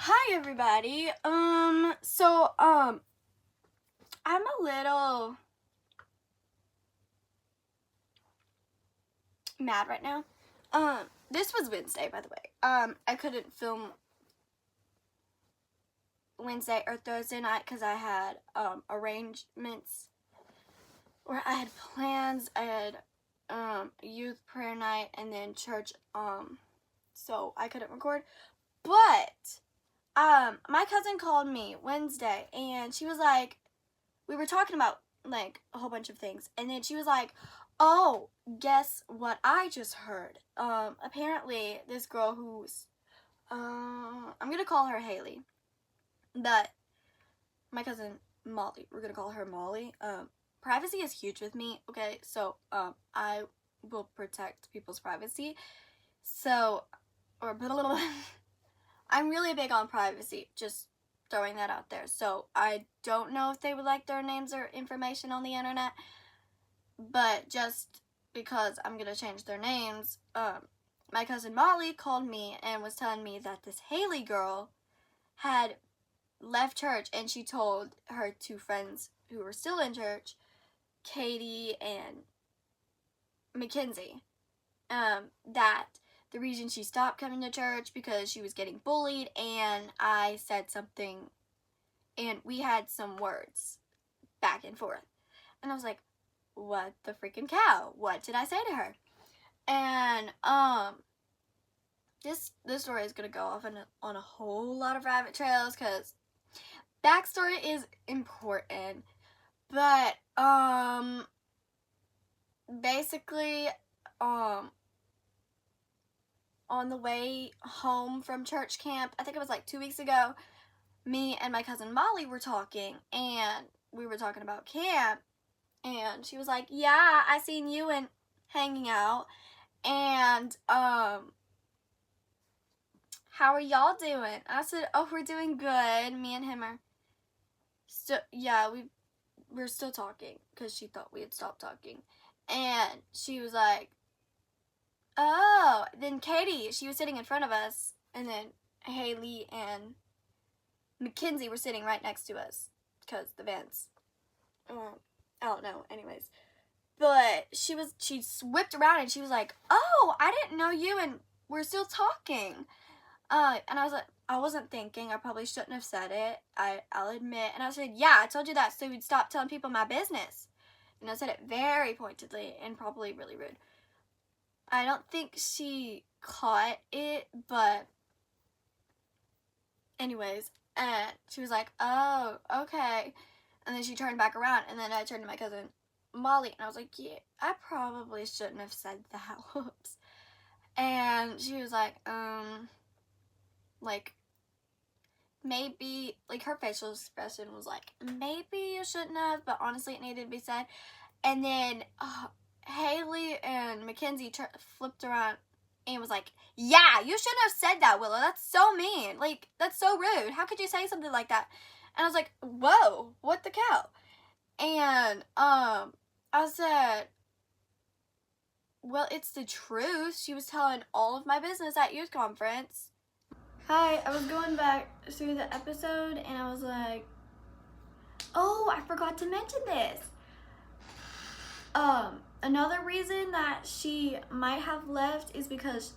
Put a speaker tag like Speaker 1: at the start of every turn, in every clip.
Speaker 1: Hi everybody. I'm a little mad right now. This was Wednesday, by the way. I couldn't film Wednesday or Thursday night because I had arrangements or I had plans. I had youth prayer night and then church so I couldn't record. But my cousin called me Wednesday and she was like, we were talking about like a whole bunch of things, and then she was like, oh, guess what I just heard. Apparently this girl who's I'm gonna call her Haley, but my cousin Molly, we're gonna call her Molly. Privacy is huge with me, okay? So I will protect people's privacy. So or blah, blah, blah. I'm really big on privacy, just throwing that out there. So I don't know if they would like their names or information on the internet, but just because I'm gonna change their names, my cousin Molly called me and was telling me that this Haley girl had left church, and she told her two friends who were still in church, Katie and Mackenzie, that the reason she stopped coming to church because she was getting bullied, and I said something, and we had some words back and forth, and I was like, what the freaking cow? What did I say to her? And this story is gonna go off on a whole lot of rabbit trails because backstory is important. But basically, on the way home from church camp, I think it was like 2 weeks ago, me and my cousin Molly were talking, and we were talking about camp, and she was like, yeah, I seen you and hanging out, and how are y'all doing? I said, oh, we're doing good. Me and him are still, yeah, we're still talking because she thought we had stopped talking. And she was like, oh, then Katie, she was sitting in front of us, and then Haley and Mackenzie were sitting right next to us because the vans, I don't know, anyways. But she whipped around and she was like, oh, I didn't know you, and we're still talking. And I was like, I wasn't thinking. I probably shouldn't have said it. I'll admit. And I said, yeah, I told you that so you'd stop telling people my business. And I said it very pointedly and probably really rude. I don't think she caught it, but anyways. And she was like, oh, okay. And then she turned back around, and then I turned to my cousin Molly, and I was like, yeah, I probably shouldn't have said that. Whoops. And she was like, maybe, like, her facial expression was like, maybe you shouldn't have, but honestly it needed to be said. And then Haley and Mackenzie flipped around and was like, yeah, you shouldn't have said that, Willow. That's so mean. Like, that's so rude. How could you say something like that? And I was like, whoa, what the cow? And I said, well, it's the truth. She was telling all of my business at youth conference. Hi, I was going back through the episode and I was like, oh, I forgot to mention this. Another reason that she might have left is because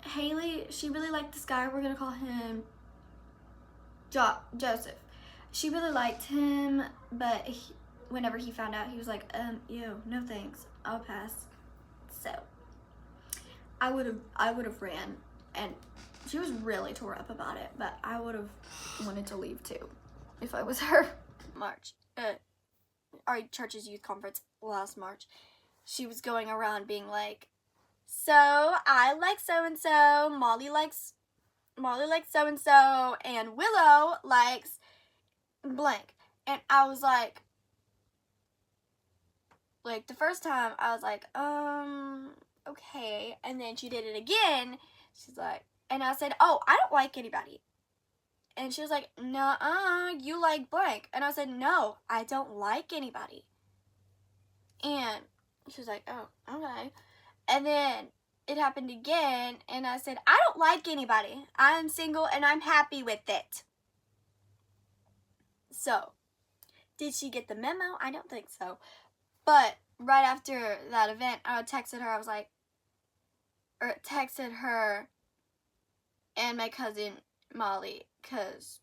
Speaker 1: Haley, she really liked this guy. We're gonna call him Joseph. She really liked him, but whenever he found out, he was like, ew, no thanks, I'll pass. So I would have ran, and she was really tore up about it, but I would have wanted to leave too if I was her. March, our church's youth conference last March, she was going around being like, so I like so-and-so, Molly likes so-and-so, and Willow likes blank. And I was like the first time I was like, okay. And then she did it again. She's like, and I said, oh, I don't like anybody. And she was like, nuh-uh, you like blank. And I said, no, I don't like anybody. And she was like, oh, okay. And then it happened again, and I said, I don't like anybody. I'm single and I'm happy with it. So, did she get the memo? I don't think so. But right after that event, I texted her. I was like, or texted her and my cousin Molly, because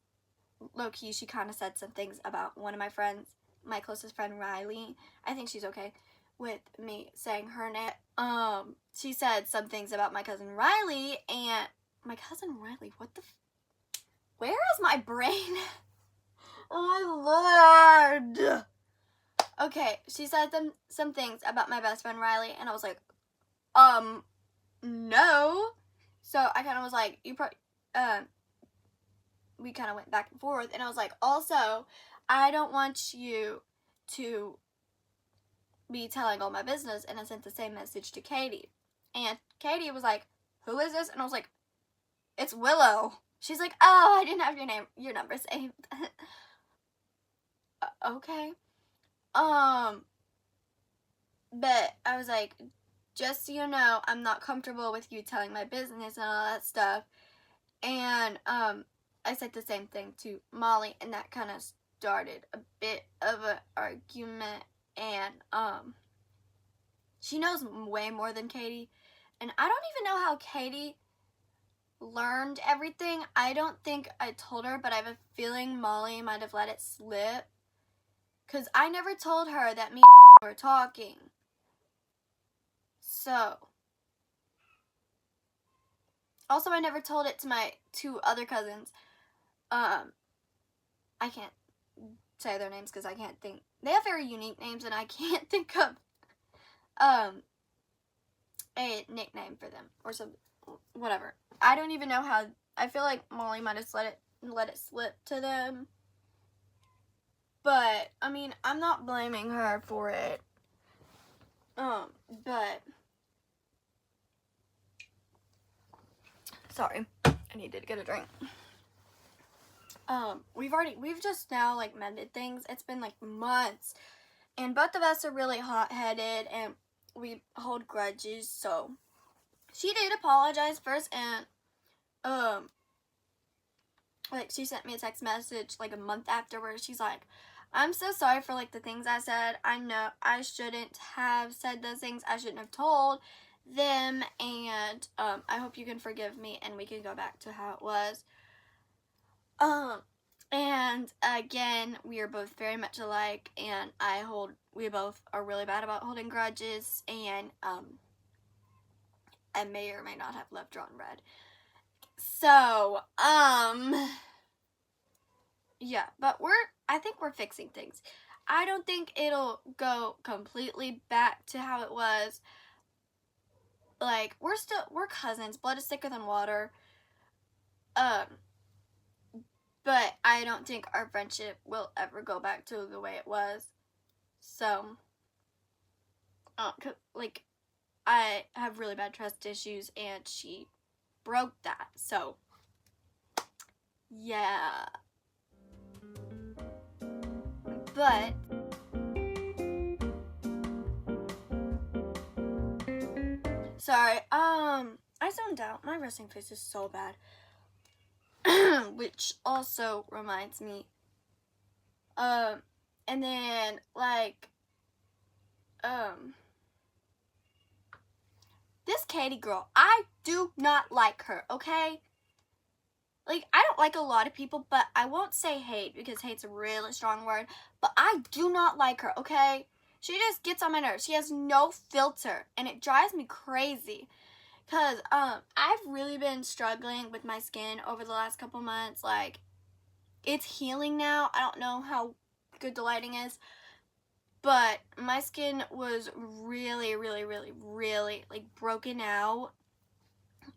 Speaker 1: low-key she kind of said some things about one of my friends, my closest friend Riley. I think she's okay with me saying her name. She said some things about my cousin Riley, and my cousin Riley, what the where is my brain? Oh my lord. Okay, she said some things about my best friend Riley, and I was like, no. So I kind of was like, we kind of went back and forth, and I was like, also, I don't want you to be telling all my business, and I sent the same message to Katie. And Katie was like, who is this? And I was like, it's Willow. She's like, oh, I didn't have your number saved. Okay. But I was like, just so you know, I'm not comfortable with you telling my business and all that stuff. And, I said the same thing to Molly, and that kind of started a bit of an argument, and, she knows way more than Katie, and I don't even know how Katie learned everything. I don't think I told her, but I have a feeling Molly might have let it slip, because I never told her that me and were talking. So, also I never told it to my two other cousins. I can't say their names because I can't think. They have very unique names, and I can't think of a nickname for them or some whatever. I don't even know how. I feel like Molly might have let it slip to them. But I mean, I'm not blaming her for it. But sorry, I needed to get a drink. We've just now like mended things. It's been like months, and both of us are really hot-headed, and we hold grudges. So she did apologize first, and like she sent me a text message like a month afterwards. She's like, I'm so sorry for like the things I said. I know I shouldn't have said those things. I shouldn't have told them, and I hope you can forgive me and we can go back to how it was. And again, we are both very much alike, and we both are really bad about holding grudges, and I may or may not have left drawn red. So, yeah, but I think we're fixing things. I don't think it'll go completely back to how it was. Like, we're cousins. Blood is thicker than water. But I don't think our friendship will ever go back to the way it was. So, like, I have really bad trust issues, and she broke that. So, yeah. But sorry, I zoned out. My resting face is so bad. Which also reminds me, and then, like, this Katie girl, I do not like her, okay? Like, I don't like a lot of people, but I won't say hate, because hate's a really strong word, but I do not like her, okay? She just gets on my nerves. She has no filter, and it drives me crazy. Because, I've really been struggling with my skin over the last couple months. Like, it's healing now. I don't know how good the lighting is. But my skin was really, really, really, really, like, broken out.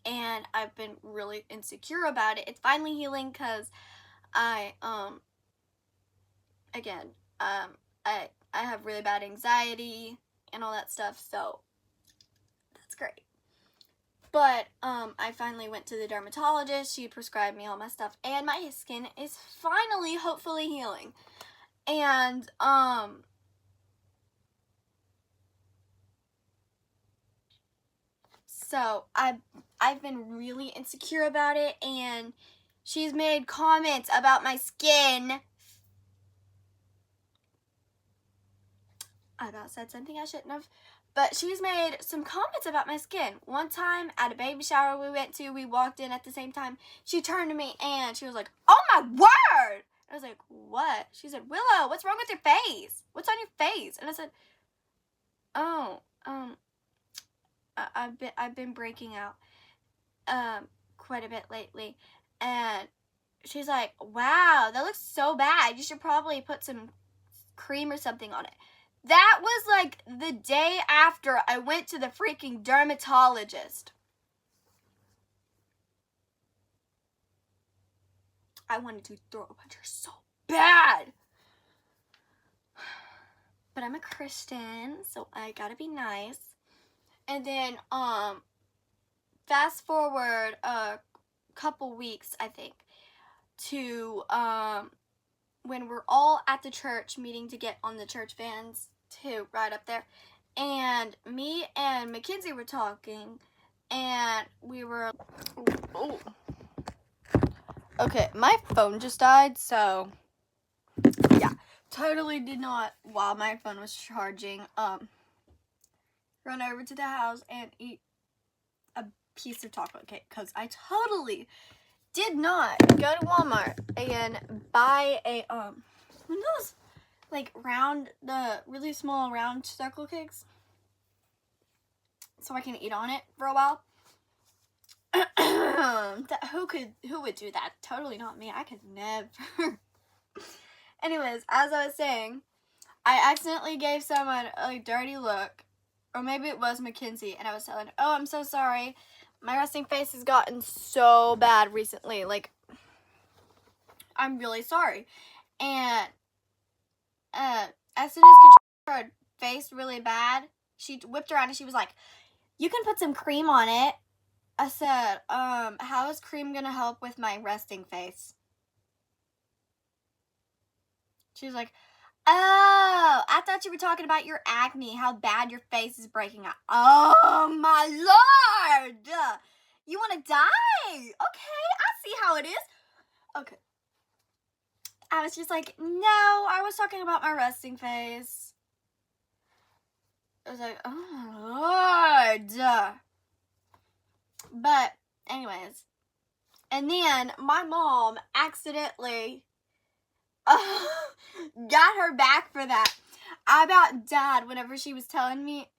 Speaker 1: And I've been really insecure about it. It's finally healing because I have really bad anxiety and all that stuff. So, that's great. But, I finally went to the dermatologist. She prescribed me all my stuff, and my skin is finally, hopefully, healing. And, So I've been really insecure about it, and she's made comments about my skin. I about said something I shouldn't have. But she's made some comments about my skin. One time at a baby shower we went to, we walked in at the same time. She turned to me and she was like, "Oh my word!" I was like, "What?" She said, "Willow, what's wrong with your face? What's on your face?" And I said, "Oh, I've been breaking out quite a bit lately." And she's like, "Wow, that looks so bad. You should probably put some cream or something on it." That was like the day after I went to the freaking dermatologist. I wanted to throw a punch her so bad. But I'm a Christian, so I gotta be nice. And then, fast forward a couple weeks, I think, to, when we're all at the church meeting to get on the church vans to ride up there. And me and Mackenzie were talking, and we were, oh. Okay, my phone just died, so, yeah. Totally did not, while my phone was charging, run over to the house and eat a piece of chocolate cake, because I totally did not go to Walmart and buy a, those, like, round, the really small round circle cakes, so I can eat on it for a while. Who would do that? Totally not me. I could never. Anyways, as I was saying, I accidentally gave someone a dirty look, or maybe it was Mackenzie, and I was telling her, "Oh, I'm so sorry. My resting face has gotten so bad recently. Like, I'm really sorry." And as soon as her face really bad, she whipped around and she was like, "You can put some cream on it." I said, "How is cream gonna help with my resting face?" She was like, "Oh, I thought you were talking about your acne, how bad your face is breaking out." Oh, my Lord! You want to die? Okay, I see how it is. Okay. I was just like, "No, I was talking about my resting face." I was like, "Oh, Lord." But, anyways. And then my mom accidentally got her back for that. I about died whenever she was telling me,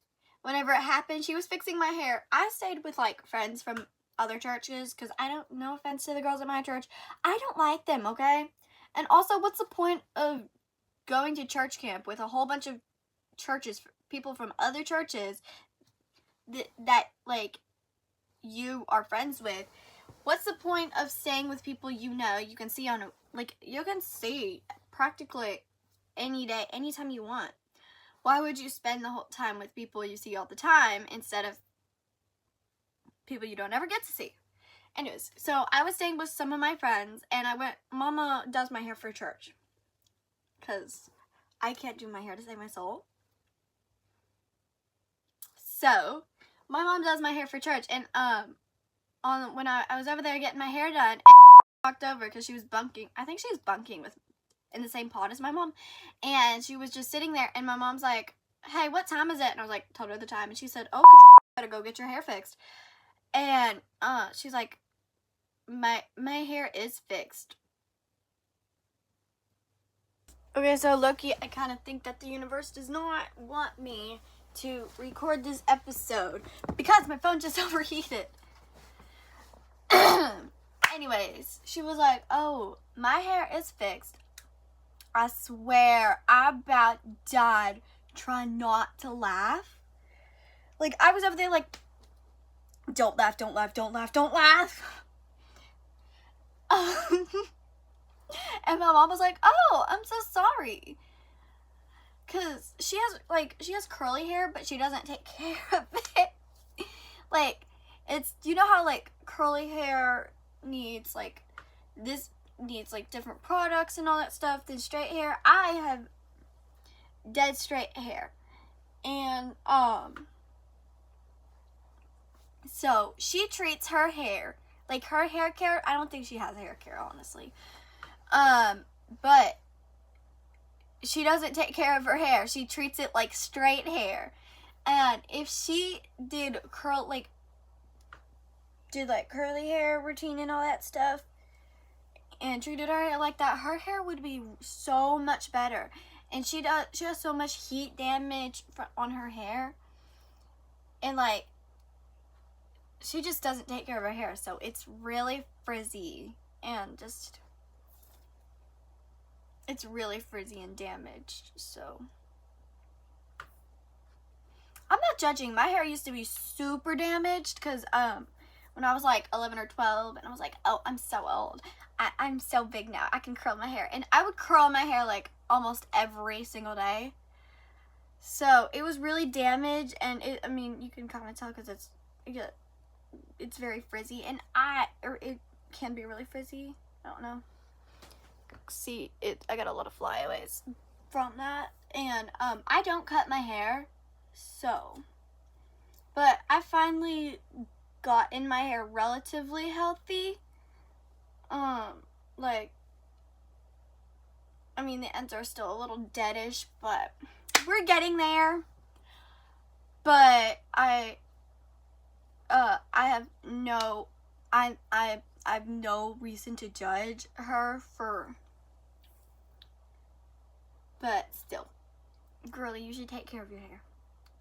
Speaker 1: whenever it happened. She was fixing my hair. I stayed with, like, friends from other churches, because I don't, no offense to the girls at my church, I don't like them, okay? And also, what's the point of going to church camp with a whole bunch of churches, people from other churches that like, you are friends with? What's the point of staying with people you know, you can see on, like, you can see practically any day, anytime you want? Why would you spend the whole time with people you see all the time instead of people you don't ever get to see? Anyways, so I was staying with some of my friends, and I went, Mama does my hair for church, because I can't do my hair to save my soul. So, my mom does my hair for church, and when I was over there getting my hair done, and walked over because she was bunking. I think she was bunking in the same pod as my mom, and she was just sitting there, and my mom's like, "Hey, what time is it?" And I was like, told her the time, and she said, "Oh, better go get your hair fixed." And she's like, my hair is fixed. Okay, so Loki, I kind of think that the universe does not want me to record this episode because my phone just overheated. Anyways, she was like, "Oh, my hair is fixed." I swear, I about died trying not to laugh. Like, I was over there like, "Don't laugh, don't laugh, don't laugh, don't laugh." And my mom was like, "Oh, I'm so sorry." Because she has curly hair, but she doesn't take care of it. Like, it's, you know how, like, curly hair needs, like, this needs, like, different products and all that stuff than straight hair. I have dead straight hair. And, So she treats her hair, like her hair care, I don't think she has hair care, honestly. But she doesn't take care of her hair. She treats it like straight hair. And if she did curly hair routine and all that stuff, and treated her hair like that, her hair would be so much better. And she has so much heat damage on her hair, and like, she just doesn't take care of her hair, so it's really frizzy and just, it's really frizzy and damaged. So I'm not judging. My hair used to be super damaged because when I was like 11 or 12, and I was like, oh, I'm so old. I'm so big now. I can curl my hair. And I would curl my hair like almost every single day. So it was really damaged, and I mean, you can kind of tell because it's very frizzy, and it can be really frizzy. I don't know. See, I got a lot of flyaways from that, and I don't cut my hair, so, but I finally got in my hair relatively healthy. Like, I mean, the ends are still a little deadish, but we're getting there. But I have no reason to judge her for, but still, girlie, you should take care of your hair.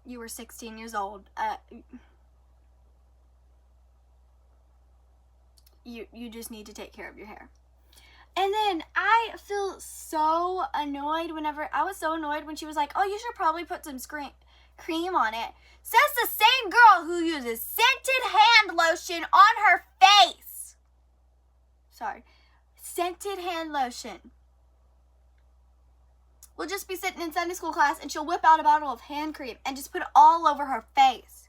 Speaker 1: You were 16 years old. You just need to take care of your hair. And then I feel so annoyed I was so annoyed when she was like, oh, you should probably put some cream on it. Says the same girl who uses scented hand lotion on her face. Sorry. Scented hand lotion. We'll just be sitting in Sunday school class, and she'll whip out a bottle of hand cream and just put it all over her face.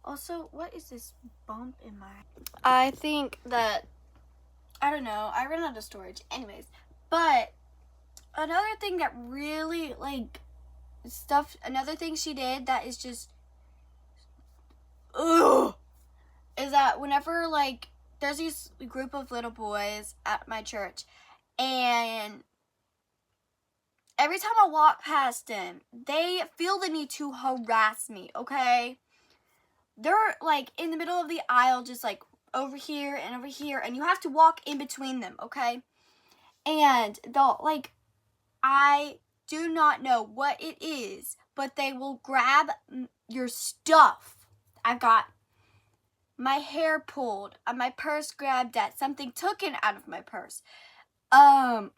Speaker 1: Also, what is this bump in my... I think that, I don't know, I ran out of storage. Anyways, but another thing that really, another thing she did that is just, ugh, is that whenever, there's this group of little boys at my church, and every time I walk past them, they feel the need to harass me, okay? They're, in the middle of the aisle, just, over here, and you have to walk in between them, okay? And they'll, I do not know what it is, but they will grab your stuff. I've got my hair pulled, my purse grabbed at, something taken out of my purse. I've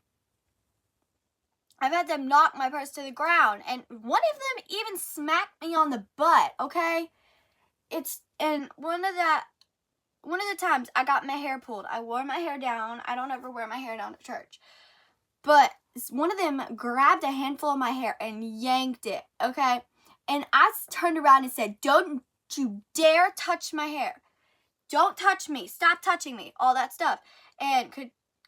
Speaker 1: had them knock my purse to the ground, and one of them even smacked me on the butt, okay? And one of the times I got my hair pulled, I wore my hair down. I don't ever wear my hair down at church. But one of them grabbed a handful of my hair and yanked it, okay? And I turned around and said, don't you dare touch my hair. Don't touch me. Stop touching me. All that stuff. And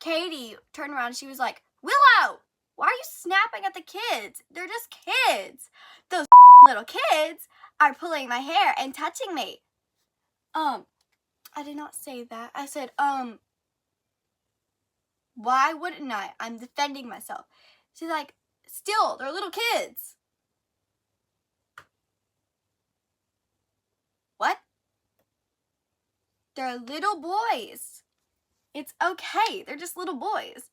Speaker 1: Katie turned around and she was like, Willow, why are you snapping at the kids? They're just kids. Those little kids are pulling my hair and touching me. I did not say that. I said, why wouldn't I? I'm defending myself. She's like, still, they're little kids. What? They're little boys. It's okay. They're just little boys.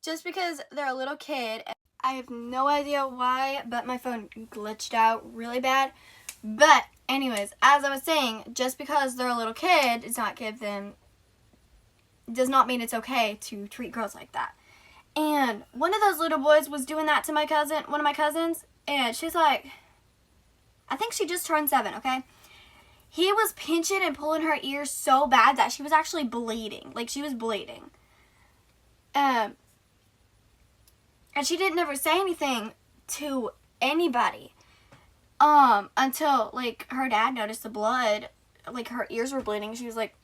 Speaker 1: Just because they're a little kid. I have no idea why, but my phone glitched out really bad. But anyways, as I was saying, just because they're a little kid does not mean it's okay to treat girls like that. And one of those little boys was doing that to one of my cousins, and she's like, I think she just turned 7, okay? He was pinching and pulling her ears so bad that she was actually bleeding. She was bleeding. And she didn't ever say anything to anybody. Until, her dad noticed the blood. Her ears were bleeding. She was like,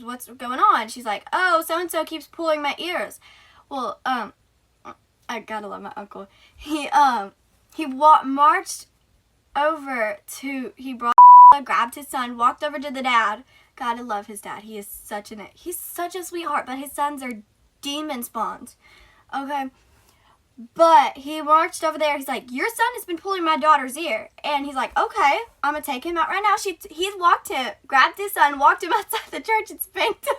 Speaker 1: what's going on? She's like, oh, so-and-so keeps pulling my ears. Well, I gotta love my uncle. He he marched over to, he brought, grabbed his son, walked over to the dad. Gotta love his dad. He's such a sweetheart, but his sons are demon spawns. Okay. But he marched over there. He's like, your son has been pulling my daughter's ear. And he's like, okay, I'm going to take him out right now. He walked him, grabbed his son, walked him outside the church and spanked him.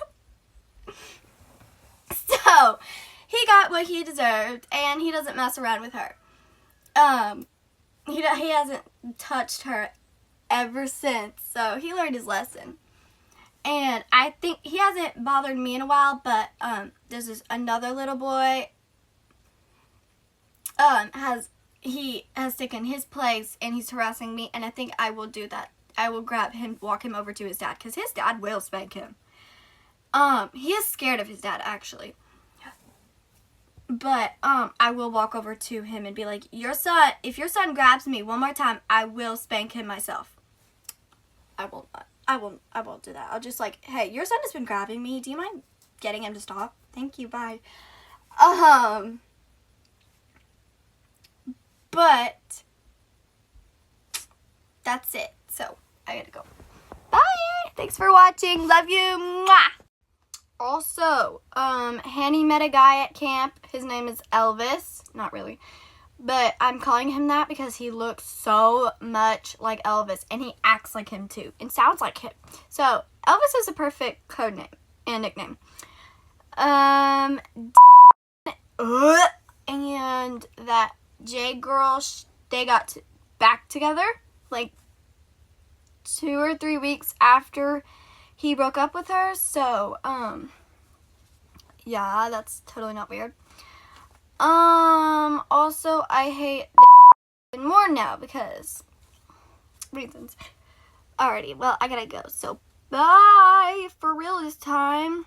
Speaker 1: So, he got what he deserved, and he doesn't mess around with her. He hasn't touched her ever since. So, he learned his lesson. And I think he hasn't bothered me in a while, but there's this another little boy he has taken his place and he's harassing me, and I think I will do that. I will grab him, walk him over to his dad, because his dad will spank him. He is scared of his dad, actually. But I will walk over to him and be like, if your son grabs me one more time, I will spank him myself. I won't do that. I'll just like, hey, your son has been grabbing me. Do you mind getting him to stop? Thank you. Bye. But that's it. So I gotta go. Bye. Thanks for watching. Love you. Mwah. Also, Hanny met a guy at camp. His name is Elvis. Not really. But I'm calling him that because he looks so much like Elvis, and he acts like him too, and sounds like him. So Elvis is a perfect code name and nickname. And that J girl, they got back together like 2 or 3 weeks after he broke up with her. So yeah, that's totally not weird. Also, I hate more now because reasons. Alrighty, well, I gotta go. So, bye for real this time.